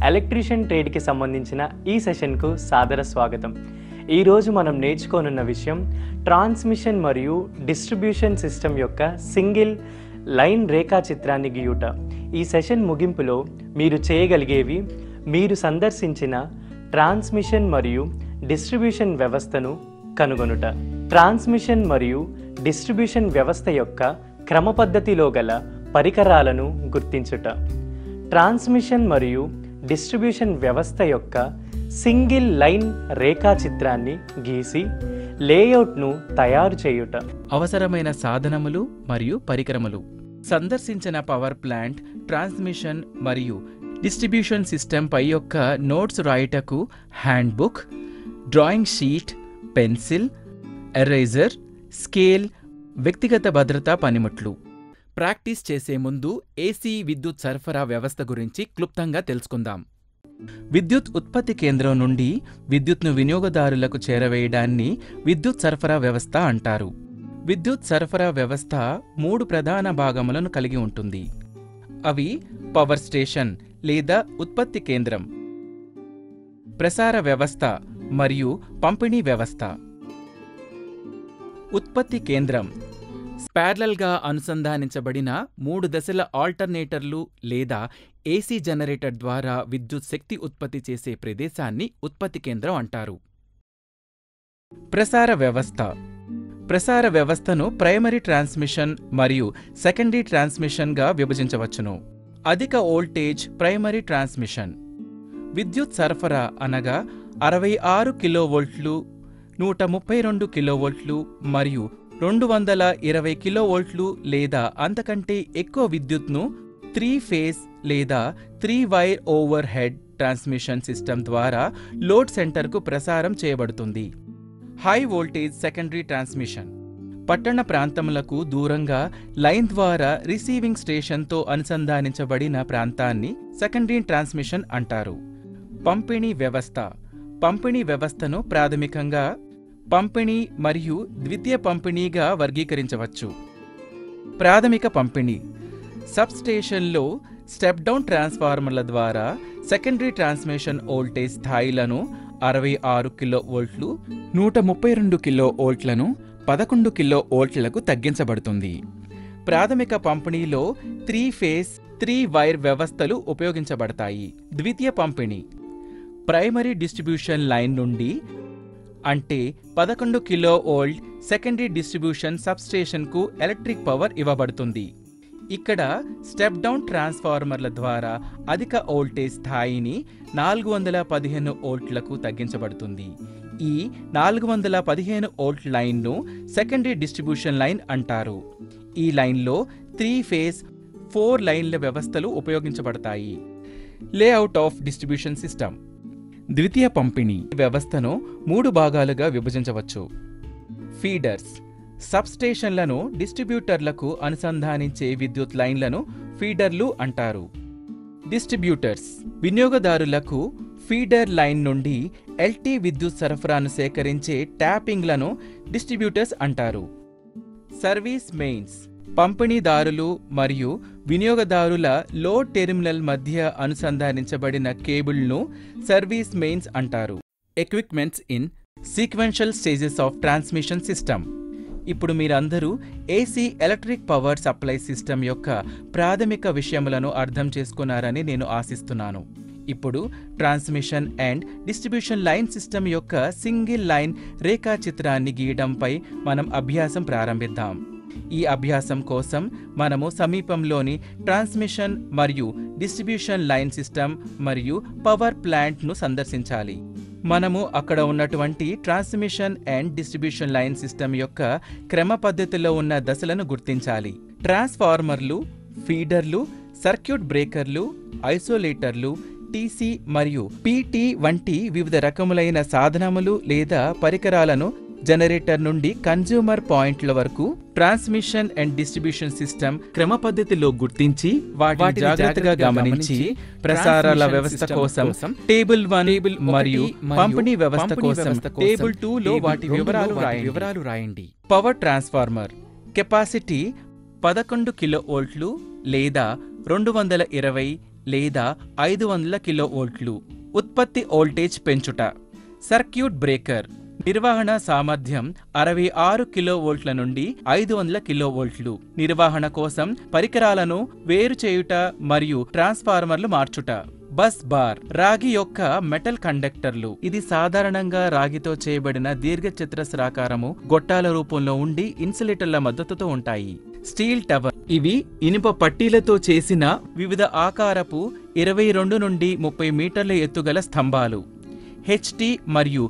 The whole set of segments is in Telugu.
ఎలక్ట్రీషియన్ ట్రేడ్కి సంబంధించిన ఈ సెషన్కు సాదర స్వాగతం. ఈరోజు మనం నేర్చుకోనున్న విషయం ట్రాన్స్మిషన్ మరియు డిస్ట్రిబ్యూషన్ సిస్టమ్ యొక్క సింగిల్ లైన్ రేఖాచిత్రాన్ని గీయుట. ఈ సెషన్ ముగింపులో మీరు చేయగలిగేవి: మీరు సందర్శించిన ట్రాన్స్మిషన్ మరియు డిస్ట్రిబ్యూషన్ వ్యవస్థను కనుగొనుట, ట్రాన్స్మిషన్ మరియు డిస్ట్రిబ్యూషన్ వ్యవస్థ యొక్క క్రమపద్ధతిలో గల పరికరాలను గుర్తించుట, ట్రాన్స్మిషన్ మరియు డిస్ట్రిబ్యూషన్ వ్యవస్థ యొక్క సింగిల్ లైన్ రేఖాచిత్రాన్ని గీసి లేఅవుట్ను తయారు చేయుట, అవసరమైన సాధనములు మరియు పరికరములు, సందర్శించిన పవర్ ప్లాంట్, ట్రాన్స్మిషన్ మరియు డిస్ట్రిబ్యూషన్ సిస్టమ్ పై యొక్క నోట్స్ రాయుటకు handbook, drawing sheet, pencil, eraser, scale, వ్యక్తిగత భద్రతా పనిముట్లు. ప్రాక్టీస్ చేసే ముందు ఏసీ విద్యుత్ సరఫరా వ్యవస్థ గురించి క్లుప్తంగా తెలుసుకుందాం. విద్యుత్ ఉత్పత్తి కేంద్రం నుండి విద్యుత్ను వినియోగదారులకు చేరవేయడాన్ని విద్యుత్ సరఫరా వ్యవస్థ అంటారు. విద్యుత్ సరఫరా వ్యవస్థ 3 ప్రధాన భాగములను కలిగి ఉంటుంది. అవి పవర్ స్టేషన్ లేదా ఉత్పత్తి కేంద్రం, ప్రసార వ్యవస్థ మరియు పంపిణీ వ్యవస్థ. ఉత్పత్తి కేంద్రం ప్యారలల్గా అనుసంధానించబడిన 3 దశల ఆల్టర్నేటర్లు లేదా ఏసీ జనరేటర్ ద్వారా విద్యుత్ శక్తి ఉత్పత్తి చేసే ప్రదేశాన్ని ఉత్పత్తి కేంద్రం అంటారు. ప్రసార వ్యవస్థ ప్రసార వ్యవస్థను ప్రైమరీ ట్రాన్స్మిషన్ మరియు సెకండరీ ట్రాన్స్మిషన్గా విభజించవచ్చును. అధిక వోల్టేజ్ ప్రైమరీ ట్రాన్స్మిషన్ విద్యుత్ సరఫరా అనగా 66 కిలోవోల్ట్లు, 132 కిలోవోల్ట్లు మరియు 220 కిలోవోల్ట్లు లేదా అంతకంటే ఎక్కువ విద్యుత్ను 3 ఫేజ్ లేదా 3 wire over head transmission system ద్వారా లోడ్ సెంటర్కు ప్రసారం చేయబడుతుంది. హై వోల్టేజ్ సెకండరీ ట్రాన్స్మిషన్ పట్టణ ప్రాంతములకు దూరంగా లైన్ ద్వారా రిసీవింగ్ స్టేషన్తో అనుసంధానించబడిన ప్రాంతాన్ని సెకండరీ ట్రాన్స్మిషన్ అంటారు. పంపిణీ వ్యవస్థ పంపిణీ వ్యవస్థను ప్రాథమికంగా పంపిణీ మరియు ద్వితీయ పంపిణీగా వర్గీకరించవచ్చు. ప్రాథమిక పంపిణీ సబ్స్టేషన్లో స్టెప్ డౌన్ ట్రాన్స్ఫార్మర్ల ద్వారా సెకండరీ ట్రాన్స్మిషన్ వోల్టేజ్ స్థాయిలను 66 కిలోవోల్ట్లు, 132 కిలోవోల్ట్లను 11 కిలోవోల్ట్లకు తగ్గించబడుతుంది. ప్రాథమిక పంపిణీలో 3 ఫేజ్ 3 వైర్ వ్యవస్థలు ఉపయోగించబడతాయి. ద్వితీయ పంపిణీ ప్రైమరీ డిస్ట్రిబ్యూషన్ లైన్ నుండి అంటే 11 కిలోవోల్ట్ సెకండరీ డిస్ట్రిబ్యూషన్ సబ్స్టేషన్కు ఎలక్ట్రిక్ పవర్ ఇవ్వబడుతుంది. ఇక్కడ స్టెప్ డౌన్ ట్రాన్స్ఫార్మర్ల ద్వారా అధిక వోల్టేజ్ స్థాయిని 415 వోల్ట్లకు తగ్గించబడుతుంది. ఈ 415 వోల్ట్ లైన్ను సెకండరీ డిస్ట్రిబ్యూషన్ లైన్ అంటారు. ఈ లైన్లో 3 ఫేజ్ 4 లైన్ల వ్యవస్థలు ఉపయోగించబడతాయి. లేఅవుట్ ఆఫ్ డిస్ట్రిబ్యూషన్ సిస్టమ్ ద్వితీయ పంపిణీ వ్యవస్థను 3 భాగాలుగా విభజించవచ్చు. ఫీడర్స్ సబ్స్టేషన్లను డిస్ట్రిబ్యూటర్లకు అనుసంధానించే విద్యుత్ లైన్లను ఫీడర్లు అంటారు. డిస్ట్రిబ్యూటర్స్ వినియోగదారులకు ఫీడర్ లైన్ నుండి ఎల్టీ విద్యుత్ సరఫరాను సేకరించే ట్యాపింగ్లను డిస్ట్రిబ్యూటర్స్ అంటారు. సర్వీస్ మెయిన్స్ పంపిణీదారులు మరియు వినియోగదారుల లోడ్ టెర్మినల్ మధ్య అనుసంధానించబడిన కేబుల్ను సర్వీస్ మెయిన్స్ అంటారు. Equipments in sequential stages of transmission system ఇప్పుడు మీరందరూ AC electric power supply system యొక్క ప్రాథమిక విషయములను అర్థం చేసుకున్నారని నేను ఆశిస్తున్నాను. ఇప్పుడు transmission and distribution line system యొక్క సింగిల్ లైన్ రేఖాచిత్రాన్ని గీయడంపై మనం అభ్యాసం ప్రారంభిద్దాం. ఈ అభ్యాసం కోసం మనము సమీపంలోని ట్రాన్స్మిషన్ మరియు డిస్ట్రిబ్యూషన్ లైన్ సిస్టమ్ మరియు పవర్ ప్లాంట్ను సందర్శించాలి. మనము అక్కడ ఉన్నటువంటి transmission and distribution line system యొక్క క్రమ పద్ధతిలో ఉన్న దశలను గుర్తించాలి. ట్రాన్స్ఫార్మర్లు, ఫీడర్లు, సర్క్యూట్ బ్రేకర్లు, ఐసోలేటర్లు, టీసీ మరియు పీటీ వంటి వివిధ రకములైన సాధనములు లేదా పరికరాలను జనరేటర్ నుండి కన్జ్యూమర్ పాయింట్ల వరకు ట్రాన్స్మిషన్ అండ్ డిస్ట్రిబ్యూషన్ సిస్టమ్ క్రమ పద్ధతిలో గుర్తించి వాటిని జాగ్రత్తగా గమనించి ప్రసారాల వ్యవస్థ కోసం టేబుల్ 1 మరియు పంపిణీ వ్యవస్థ కోసం టేబుల్ 2 లో వాటి వివరాలు రాయండి. పవర్ ట్రాన్స్ఫార్మర్ కెపాసిటీ 11 కిలోవోల్ట్లు లేదా 220 లేదా 500 కిలోవోల్ట్లు. ఉత్పత్తి వోల్టేజ్ పెంచుట. సర్క్యూట్ బ్రేకర్ నిర్వహణ సామర్థ్యం 66 కిలోవోల్ట్ల నుండి 500 కిలోవోల్ట్లు. నిర్వహణ కోసం పరికరాలను వేరు చేయుట మరియు ట్రాన్స్ఫార్మర్లు మార్చుట. బస్ బార్ రాగి యొక్క మెటల్ కండక్టర్లు. ఇది సాధారణంగా రాగితో చేయబడిన దీర్ఘచతురస్రాకారము గొట్టాల రూపంలో ఉండి ఇన్సులేటర్ల మద్దతుతో ఉంటాయి. స్టీల్ టవర్ ఇవి ఇనుప పట్టీలతో చేసిన వివిధ ఆకారపు 22 నుండి 30 మీటర్ల ఎత్తుగల స్తంభాలు. హెచ్టి మరియు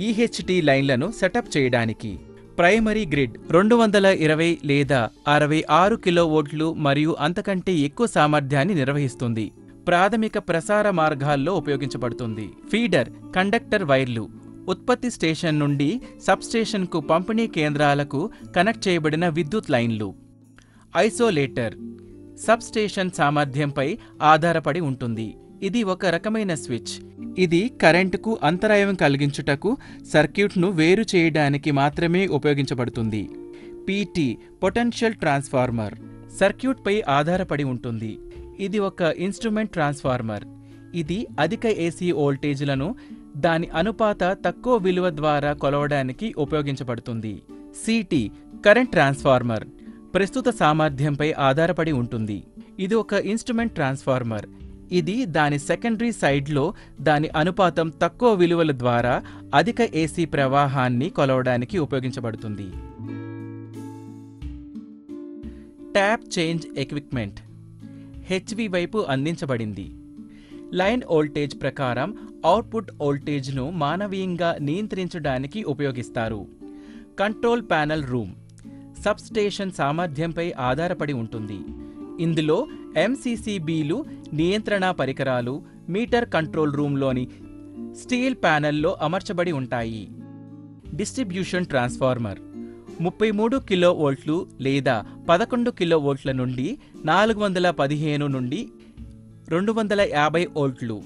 ఈహెచ్టి లైన్లను సెటప్ చేయడానికి. ప్రైమరీ గ్రిడ్ 220 లేదా 66 కిలోవోల్ట్లు మరియు అంతకంటే ఎక్కువ సామర్థ్యాన్ని నిర్వహిస్తుంది. ప్రాథమిక ప్రసార మార్గాల్లో ఉపయోగించబడుతుంది. ఫీడర్ కండక్టర్ వైర్లు ఉత్పత్తి స్టేషన్ నుండి సబ్స్టేషన్కు పంపిణీ కేంద్రాలకు కనెక్ట్ చేయబడిన విద్యుత్ లైన్లు. ఐసోలేటర్ సబ్స్టేషన్ సామర్థ్యంపై ఆధారపడి ఉంటుంది. ఇది ఒక రకమైన స్విచ్. ఇది కరెంటుకు అంతరాయం కలిగించుటకు సర్క్యూట్ను వేరు చేయడానికి మాత్రమే ఉపయోగించబడుతుంది. పిటి పొటెన్షియల్ ట్రాన్స్ఫార్మర్ సర్క్యూట్పై ఆధారపడి ఉంటుంది. ఇది ఒక ఇన్స్ట్రుమెంట్ ట్రాన్స్ఫార్మర్. ఇది అధిక ఏసీ వోల్టేజ్లను దాని అనుపాత తక్కువ విలువ ద్వారా కొలవడానికి ఉపయోగించబడుతుంది. సిటి కరెంట్ ట్రాన్స్ఫార్మర్ ప్రస్తుత సామర్థ్యంపై ఆధారపడి ఉంటుంది. ఇది ఒక ఇన్స్ట్రుమెంట్ ట్రాన్స్ఫార్మర్. ఇది దాని సెకండరీ సైడ్లో దాని అనుపాతం తక్కువ విలువల ద్వారా అధిక ఏసీ ప్రవాహాన్ని కొలవడానికి ఉపయోగించబడుతుంది. ట్యాప్ చేంజ్ ఎక్విప్మెంట్ హెచ్వి వైపు అందించబడింది. లైన్ వోల్టేజ్ ప్రకారం అవుట్పుట్ వోల్టేజ్ను మానవీయంగా నియంత్రించడానికి ఉపయోగిస్తారు. కంట్రోల్ ప్యానెల్ రూమ్ సబ్స్టేషన్ సామర్థ్యంపై ఆధారపడి ఉంటుంది. ఇందులో ఎంసీసీబీలు నియంత్రణ పరికరాలు మీటర్ కంట్రోల్ రూమ్లోని స్టీల్ ప్యానెల్లో అమర్చబడి ఉంటాయి. డిస్ట్రిబ్యూషన్ ట్రాన్స్ఫార్మర్ 33 కిలోవోల్ట్లు లేదా 11 కిలోవోల్ట్ల నుండి 415 నుండి 250 వోల్ట్లు.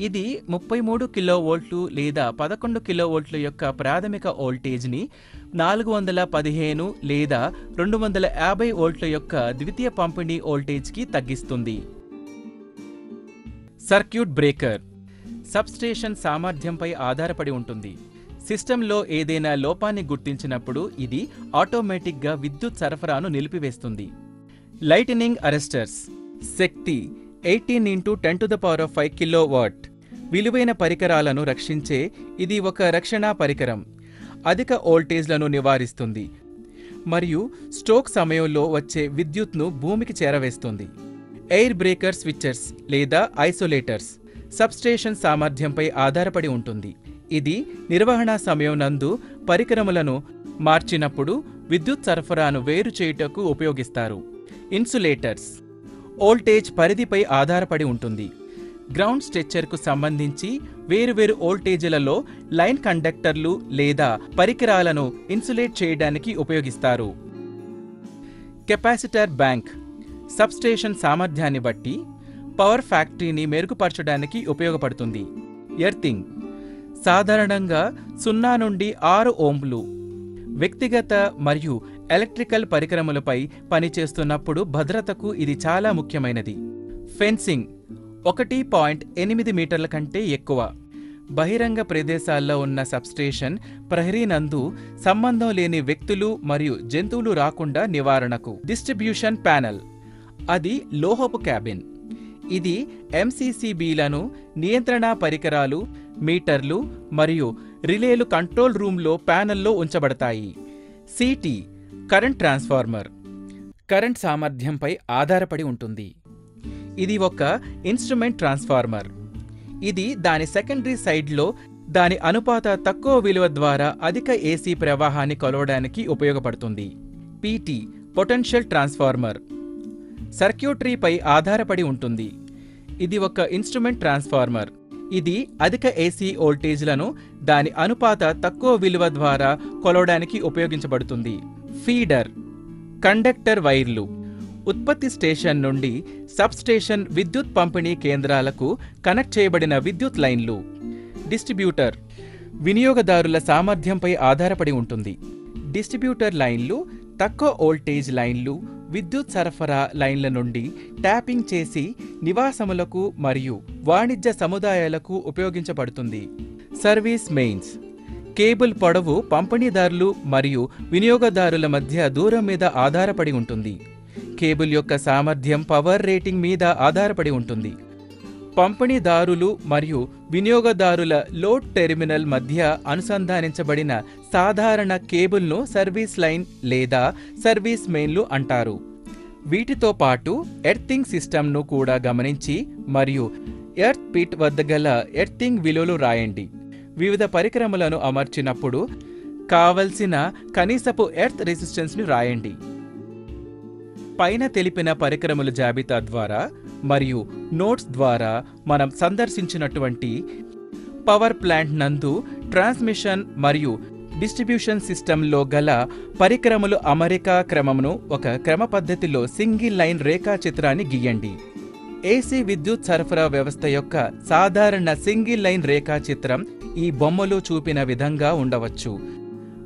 ఇది 33 కిలోవోల్ట్లు లేదా 11 కిలోవోల్ట్ల యొక్క ప్రాథమిక వోల్టేజ్ని 415 లేదా 250 వోల్ట్ల యొక్క ద్వితీయ పంపిణీ వోల్టేజ్కి తగ్గిస్తుంది. సర్క్యూట్ బ్రేకర్ సబ్స్టేషన్ సామర్థ్యంపై ఆధారపడి ఉంటుంది. సిస్టంలో ఏదైనా లోపాన్ని గుర్తించినప్పుడు ఇది ఆటోమేటిక్గా విద్యుత్ సరఫరాను నిలిపివేస్తుంది. లైటనింగ్ అరెస్టర్స్ శక్తి 18 × 10⁵ కిలోవాట్. విలువైన పరికరాలను రక్షించే ఇది ఒక రక్షణా పరికరం. అధిక వోల్టేజ్లను నివారిస్తుంది మరియు స్ట్రోక్ సమయంలో వచ్చే విద్యుత్ను భూమికి చేరవేస్తుంది. ఎయిర్ బ్రేకర్ స్విచ్చర్స్ లేదా ఐసోలేటర్స్ సబ్స్టేషన్ సామర్థ్యంపై ఆధారపడి ఉంటుంది. ఇది నిర్వహణ సమయం నందు పరికరములను మార్చినప్పుడు విద్యుత్ సరఫరాను వేరు చేయుటకు ఉపయోగిస్తారు. ఇన్సులేటర్స్ వోల్టేజ్ పరిధిపై ఆధారపడి ఉంటుంది. గ్రౌండ్ స్ట్రెచ్చర్కు సంబంధించి వేరువేరు వోల్టేజ్లలో లైన్ కండక్టర్లు లేదా పరికరాలను ఇన్సులేట్ చేయడానికి ఉపయోగిస్తారు. కెపాసిటర్ బ్యాంక్ సబ్స్టేషన్ సామర్థ్యాన్ని బట్టి పవర్ ఫ్యాక్టరీని మెరుగుపరచడానికి ఉపయోగపడుతుంది. ఎర్తింగ్ సాధారణంగా 0 నుండి 6 ఓంలు. వ్యక్తిగత మరియు ఎలక్ట్రికల్ పరికరములపై పనిచేస్తున్నప్పుడు భద్రతకు ఇది చాలా ముఖ్యమైనది. ఫెన్సింగ్ 1.8 మీటర్ల కంటే ఎక్కువ. బహిరంగ ప్రదేశాల్లో ఉన్న సబ్స్టేషన్ ప్రహరీ నందు సంబంధం లేని వ్యక్తులు మరియు జంతువులు రాకుండా నివారణకు. డిస్ట్రిబ్యూషన్ ప్యానెల్ అది లోహపు క్యాబిన్. ఇది ఎంసీసీబీలను నియంత్రణ పరికరాలు మీటర్లు మరియు రిలేలు కంట్రోల్ రూమ్లో ప్యానెల్లో ఉంచబడతాయి. సిటి కరెంట్ ట్రాన్స్ఫార్మర్ కరెంట్ సామర్థ్యంపై ఆధారపడి ఉంటుంది. ఇది ఒక ఇన్స్ట్రుమెంట్ ట్రాన్స్ఫార్మర్. ఇది దాని సెకండరీ సైడ్లో దాని అనుపాత తక్కువ విలువ ద్వారా అధిక ఏసీ ప్రవాహాన్ని కొలవడానికి ఉపయోగపడుతుంది. పిటి పొటెన్షియల్ ట్రాన్స్ఫార్మర్ సర్క్యూటరీపై ఆధారపడి ఉంటుంది. ఇది ఒక ఇన్స్ట్రుమెంట్ ట్రాన్స్ఫార్మర్. ఇది అధిక ఏసీ వోల్టేజ్లను దాని అనుపాత తక్కువ విలువ ద్వారా కొలవడానికి ఉపయోగించబడుతుంది. ఫీడర్ కండక్టర్ వైర్లు ఉత్పత్తి స్టేషన్ నుండి సబ్స్టేషన్ విద్యుత్ పంపిణీ కేంద్రాలకు కనెక్ట్ చేయబడిన విద్యుత్ లైన్లు. డిస్ట్రిబ్యూటర్ వినియోగదారుల సామర్థ్యంపై ఆధారపడి ఉంటుంది. డిస్ట్రిబ్యూటర్ లైన్లు తక్కువ వోల్టేజ్ లైన్లు విద్యుత్ సరఫరా లైన్ల నుండి ట్యాపింగ్ చేసి నివాసములకు మరియు వాణిజ్య సముదాయాలకు ఉపయోగించబడుతుంది. సర్వీస్ మెయిన్స్ కేబుల్ పొడవు పంపిణీదారులు మరియు వినియోగదారుల మధ్య దూరం మీద ఆధారపడి ఉంటుంది. కేబుల్ యొక్క సామర్థ్యం పవర్ రేటింగ్ మీద ఆధారపడి ఉంటుంది. పంపిణీదారులు మరియు వినియోగదారుల లోడ్ టెర్మినల్ మధ్య అనుసంధానించబడిన సాధారణ కేబుల్ను సర్వీస్ లైన్ లేదా సర్వీస్ మెయిన్లు అంటారు. వీటితో పాటు ఎర్తింగ్ సిస్టమ్ను కూడా గమనించి మరియు ఎర్త్ పిట్ వద్ద గల ఎర్తింగ్ విలువలు రాయండి. వివిధ పరికరములను అమర్చినప్పుడు కావలసిన కనీసపు ఎర్త్ రెసిస్టెన్స్ని రాయండి. పైన తెలిపిన పరికరముల జాబితా ద్వారా మరియు నోట్స్ ద్వారా మనం సందర్శించినటువంటి పవర్ ప్లాంట్ నందు ట్రాన్స్మిషన్ మరియు డిస్ట్రిబ్యూషన్ సిస్టంలో గల పరికరములు అమరిక క్రమమును ఒక క్రమ పద్ధతిలో సింగిల్ లైన్ రేఖాచిత్రాన్ని గీయండి. ఏసీ విద్యుత్ సరఫరా వ్యవస్థ యొక్క సాధారణ సింగిల్ లైన్ రేఖాచిత్రం ఈ బొమ్మలో చూపిన విధంగా ఉండవచ్చు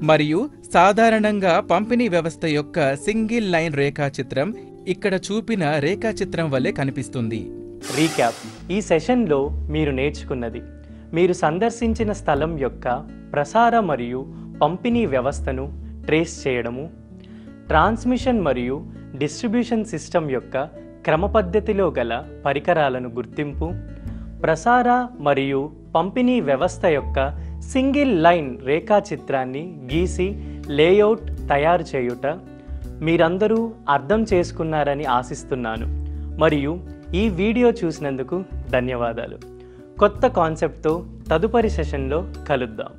మరియు సాధారణంగా పంపిణీ వ్యవస్థ యొక్క సింగిల్ లైన్ రేఖాచిత్రం ఇక్కడ చూపిన రేఖాచిత్రం వలె కనిపిస్తుంది. రీక్యాప్: ఈ సెషన్లో మీరు నేర్చుకున్నది: మీరు సందర్శించిన స్థలం యొక్క ప్రసార మరియు పంపిణీ వ్యవస్థను ట్రేస్ చేయడము, ట్రాన్స్మిషన్ మరియు డిస్ట్రిబ్యూషన్ సిస్టమ్ యొక్క క్రమపద్ధతిలో గల పరికరాలను గుర్తింపు, ప్రసార మరియు పంపిణీ వ్యవస్థ యొక్క సింగిల్ లైన్ రేఖాచిత్రాన్ని గీసి లేఅవుట్ తయారు చేయుట. మీరందరూ అర్థం చేసుకున్నారని ఆశిస్తున్నాను మరియు ఈ వీడియో చూసినందుకు ధన్యవాదాలు. కొత్త కాన్సెప్ట్తో తదుపరి సెషన్లో కలుద్దాం.